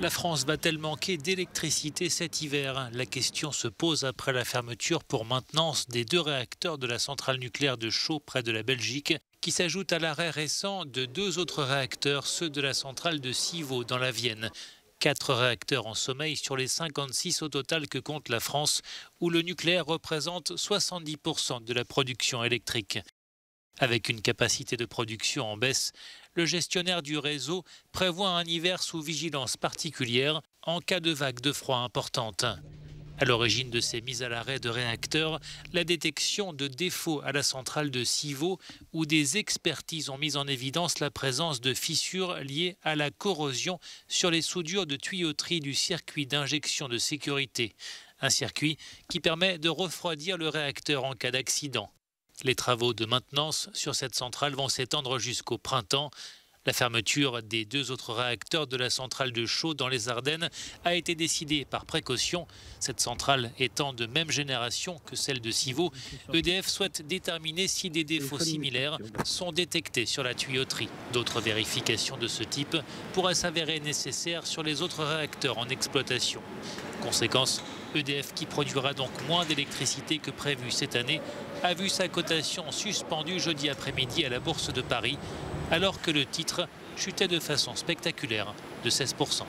La France va-t-elle manquer d'électricité cet hiver? La question se pose après la fermeture pour maintenance des 2 réacteurs de la centrale nucléaire de Chaux près de la Belgique, qui s'ajoute à l'arrêt récent de 2 autres réacteurs, ceux de la centrale de Civaux dans la Vienne. 4 réacteurs en sommeil sur les 56 au total que compte la France, où le nucléaire représente 70% de la production électrique. Avec une capacité de production en baisse, le gestionnaire du réseau prévoit un hiver sous vigilance particulière en cas de vague de froid importante. À l'origine de ces mises à l'arrêt de réacteurs, la détection de défauts à la centrale de Civaux où des expertises ont mis en évidence la présence de fissures liées à la corrosion sur les soudures de tuyauterie du circuit d'injection de sécurité. Un circuit qui permet de refroidir le réacteur en cas d'accident. Les travaux de maintenance sur cette centrale vont s'étendre jusqu'au printemps. La fermeture des 2 autres réacteurs de la centrale de Chaux dans les Ardennes a été décidée par précaution. Cette centrale étant de même génération que celle de Civaux, EDF souhaite déterminer si des défauts similaires sont détectés sur la tuyauterie. D'autres vérifications de ce type pourraient s'avérer nécessaires sur les autres réacteurs en exploitation. Conséquence, EDF, qui produira donc moins d'électricité que prévu cette année, a vu sa cotation suspendue jeudi après-midi à la Bourse de Paris, alors que le titre chutait de façon spectaculaire de 16%.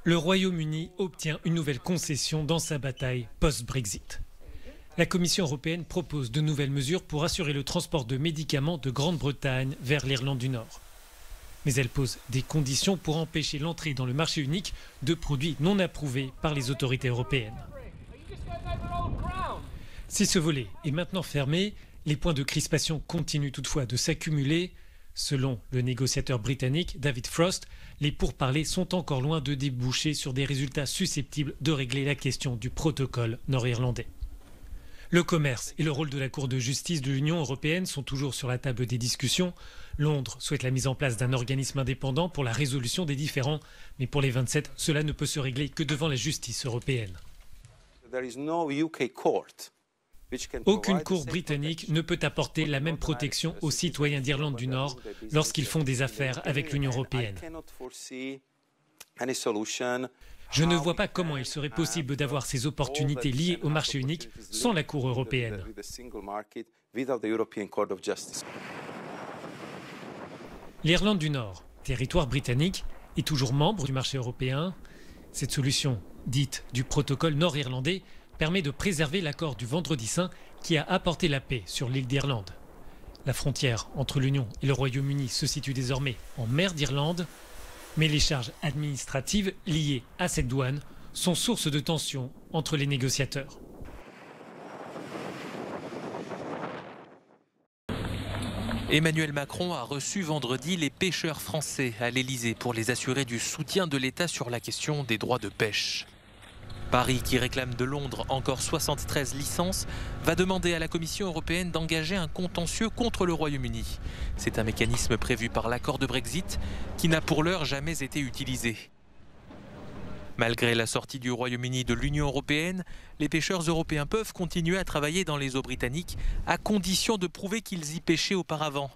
Le Royaume-Uni obtient une nouvelle concession dans sa bataille post-Brexit. La Commission européenne propose de nouvelles mesures pour assurer le transport de médicaments de Grande-Bretagne vers l'Irlande du Nord. Mais elle pose des conditions pour empêcher l'entrée dans le marché unique de produits non approuvés par les autorités européennes. Si ce volet est maintenant fermé, les points de crispation continuent toutefois de s'accumuler. Selon le négociateur britannique David Frost, les pourparlers sont encore loin de déboucher sur des résultats susceptibles de régler la question du protocole nord-irlandais. Le commerce et le rôle de la Cour de justice de l'Union européenne sont toujours sur la table des discussions. Londres souhaite la mise en place d'un organisme indépendant pour la résolution des différends, mais pour les 27, cela ne peut se régler que devant la justice européenne. Aucune cour britannique ne peut apporter la même protection aux citoyens d'Irlande du Nord lorsqu'ils font des affaires avec l'Union européenne. Je ne vois pas comment il serait possible d'avoir ces opportunités liées au marché unique sans la Cour européenne. L'Irlande du Nord, territoire britannique, est toujours membre du marché européen. Cette solution, dite du protocole nord-irlandais, permet de préserver l'accord du Vendredi Saint qui a apporté la paix sur l'île d'Irlande. La frontière entre l'Union et le Royaume-Uni se situe désormais en mer d'Irlande, mais les charges administratives liées à cette douane sont source de tensions entre les négociateurs. Emmanuel Macron a reçu vendredi les pêcheurs français à l'Elysée pour les assurer du soutien de l'État sur la question des droits de pêche. Paris, qui réclame de Londres encore 73 licences, va demander à la Commission européenne d'engager un contentieux contre le Royaume-Uni. C'est un mécanisme prévu par l'accord de Brexit qui n'a pour l'heure jamais été utilisé. Malgré la sortie du Royaume-Uni de l'Union européenne, les pêcheurs européens peuvent continuer à travailler dans les eaux britanniques à condition de prouver qu'ils y pêchaient auparavant.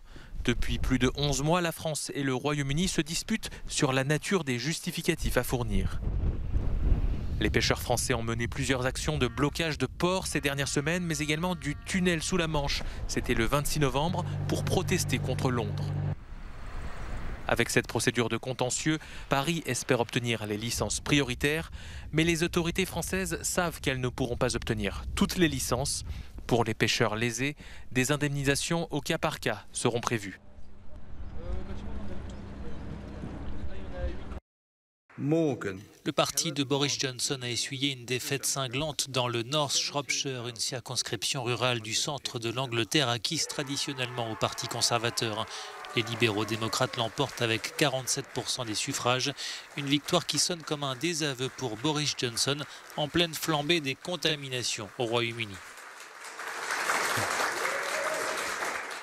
Depuis plus de 11 mois, la France et le Royaume-Uni se disputent sur la nature des justificatifs à fournir. Les pêcheurs français ont mené plusieurs actions de blocage de ports ces dernières semaines, mais également du tunnel sous la Manche. C'était le 26 novembre pour protester contre Londres. Avec cette procédure de contentieux, Paris espère obtenir les licences prioritaires, mais les autorités françaises savent qu'elles ne pourront pas obtenir toutes les licences. Pour les pêcheurs lésés, des indemnisations au cas par cas seront prévues. Le parti de Boris Johnson a essuyé une défaite cinglante dans le North Shropshire, une circonscription rurale du centre de l'Angleterre acquise traditionnellement au Parti conservateur. Les libéraux démocrates l'emportent avec 47% des suffrages, une victoire qui sonne comme un désaveu pour Boris Johnson en pleine flambée des contaminations au Royaume-Uni.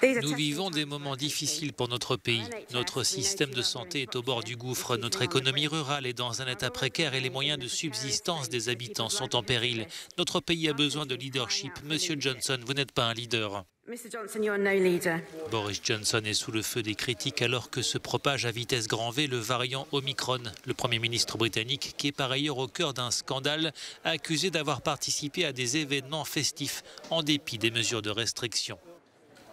Nous vivons des moments difficiles pour notre pays. Notre système de santé est au bord du gouffre, notre économie rurale est dans un état précaire et les moyens de subsistance des habitants sont en péril. Notre pays a besoin de leadership. Monsieur Johnson, vous n'êtes pas un leader. Boris Johnson est sous le feu des critiques alors que se propage à vitesse grand V le variant Omicron. Le Premier ministre britannique, qui est par ailleurs au cœur d'un scandale, a accusé d'avoir participé à des événements festifs en dépit des mesures de restriction.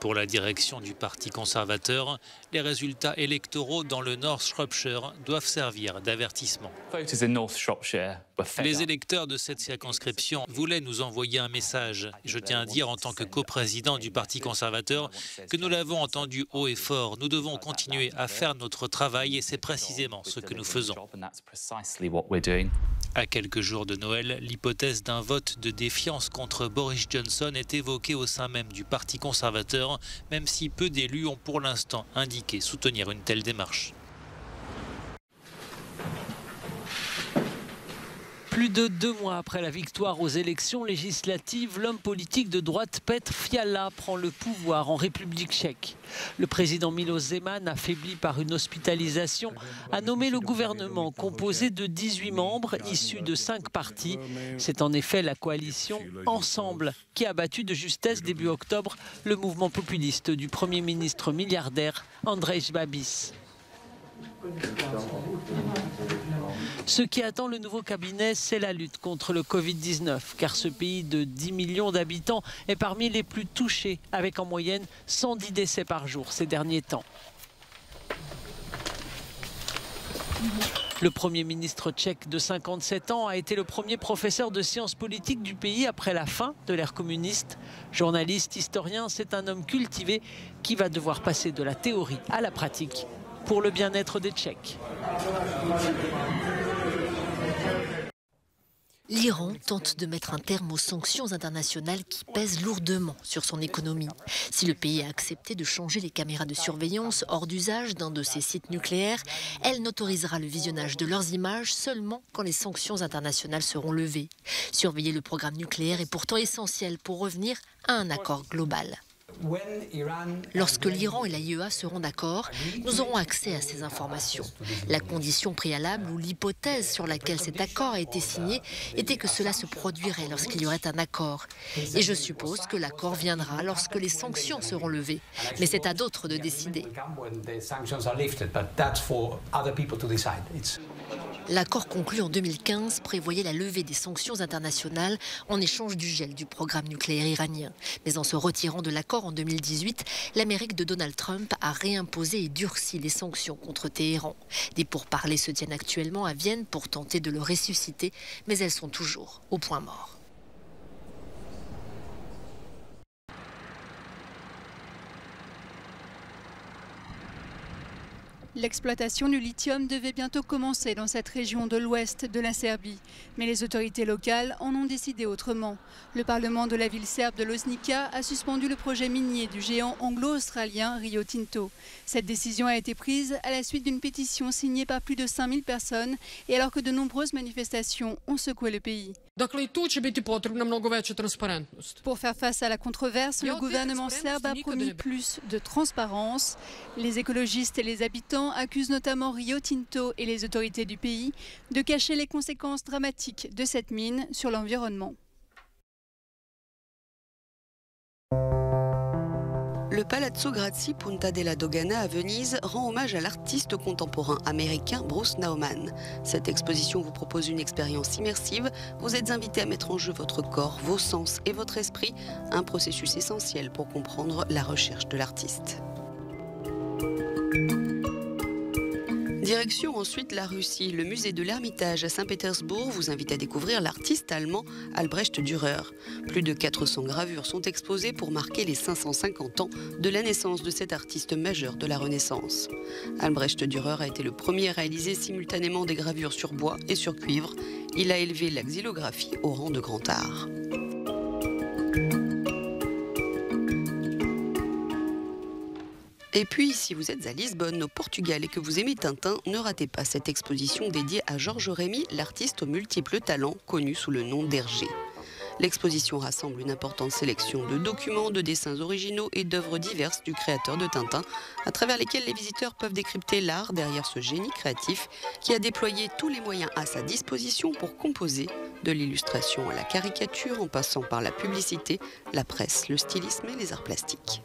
Pour la direction du Parti conservateur, les résultats électoraux dans le North Shropshire doivent servir d'avertissement. Les électeurs de cette circonscription voulaient nous envoyer un message. Je tiens à dire en tant que coprésident du Parti conservateur que nous l'avons entendu haut et fort. Nous devons continuer à faire notre travail et c'est précisément ce que nous faisons. À quelques jours de Noël, l'hypothèse d'un vote de défiance contre Boris Johnson est évoquée au sein même du Parti conservateur, même si peu d'élus ont pour l'instant indiqué soutenir une telle démarche. Plus de 2 mois après la victoire aux élections législatives, l'homme politique de droite Petr Fiala prend le pouvoir en République tchèque. Le président Miloš Zeman, affaibli par une hospitalisation, a nommé le gouvernement composé de 18 membres issus de 5 partis. C'est en effet la coalition Ensemble qui a battu de justesse début octobre le mouvement populiste du Premier ministre milliardaire Andrej Babis. Ce qui attend le nouveau cabinet, c'est la lutte contre le Covid-19, car ce pays de 10 millions d'habitants est parmi les plus touchés, avec en moyenne 110 décès par jour ces derniers temps. Le Premier ministre tchèque de 57 ans a été le premier professeur de sciences politiques du pays après la fin de l'ère communiste. Journaliste, historien, c'est un homme cultivé qui va devoir passer de la théorie à la pratique pour le bien-être des Tchèques. L'Iran tente de mettre un terme aux sanctions internationales qui pèsent lourdement sur son économie. Si le pays a accepté de changer les caméras de surveillance hors d'usage d'un de ses sites nucléaires, elle n'autorisera le visionnage de leurs images seulement quand les sanctions internationales seront levées. Surveiller le programme nucléaire est pourtant essentiel pour revenir à un accord global. Lorsque l'Iran et l'AIEA seront d'accord, nous aurons accès à ces informations. La condition préalable ou l'hypothèse sur laquelle cet accord a été signé était que cela se produirait lorsqu'il y aurait un accord. Et je suppose que l'accord viendra lorsque les sanctions seront levées. Mais c'est à d'autres de décider. L'accord conclu en 2015 prévoyait la levée des sanctions internationales en échange du gel du programme nucléaire iranien. Mais en se retirant de l'accord en 2018, l'Amérique de Donald Trump a réimposé et durci les sanctions contre Téhéran. Des pourparlers se tiennent actuellement à Vienne pour tenter de le ressusciter, mais elles sont toujours au point mort. L'exploitation du lithium devait bientôt commencer dans cette région de l'ouest de la Serbie. Mais les autorités locales en ont décidé autrement. Le parlement de la ville serbe de Loznica a suspendu le projet minier du géant anglo-australien Rio Tinto. Cette décision a été prise à la suite d'une pétition signée par plus de 5000 personnes et alors que de nombreuses manifestations ont secoué le pays. Pour faire face à la controverse, le gouvernement serbe a promis plus de transparence. Les écologistes et les habitants accusent notamment Rio Tinto et les autorités du pays de cacher les conséquences dramatiques de cette mine sur l'environnement. Le Palazzo Grassi Punta della Dogana à Venise rend hommage à l'artiste contemporain américain Bruce Nauman. Cette exposition vous propose une expérience immersive. Vous êtes invité à mettre en jeu votre corps, vos sens et votre esprit, un processus essentiel pour comprendre la recherche de l'artiste. Direction ensuite la Russie. Le musée de l'Ermitage à Saint-Pétersbourg vous invite à découvrir l'artiste allemand Albrecht Dürer. Plus de 400 gravures sont exposées pour marquer les 550 ans de la naissance de cet artiste majeur de la Renaissance. Albrecht Dürer a été le premier à réaliser simultanément des gravures sur bois et sur cuivre. Il a élevé la xylographie au rang de grand art. Et puis, si vous êtes à Lisbonne, au Portugal, et que vous aimez Tintin, ne ratez pas cette exposition dédiée à Georges Rémy, l'artiste aux multiples talents, connu sous le nom d'Hergé. L'exposition rassemble une importante sélection de documents, de dessins originaux et d'œuvres diverses du créateur de Tintin, à travers lesquelles les visiteurs peuvent décrypter l'art derrière ce génie créatif qui a déployé tous les moyens à sa disposition pour composer de l'illustration à la caricature en passant par la publicité, la presse, le stylisme et les arts plastiques.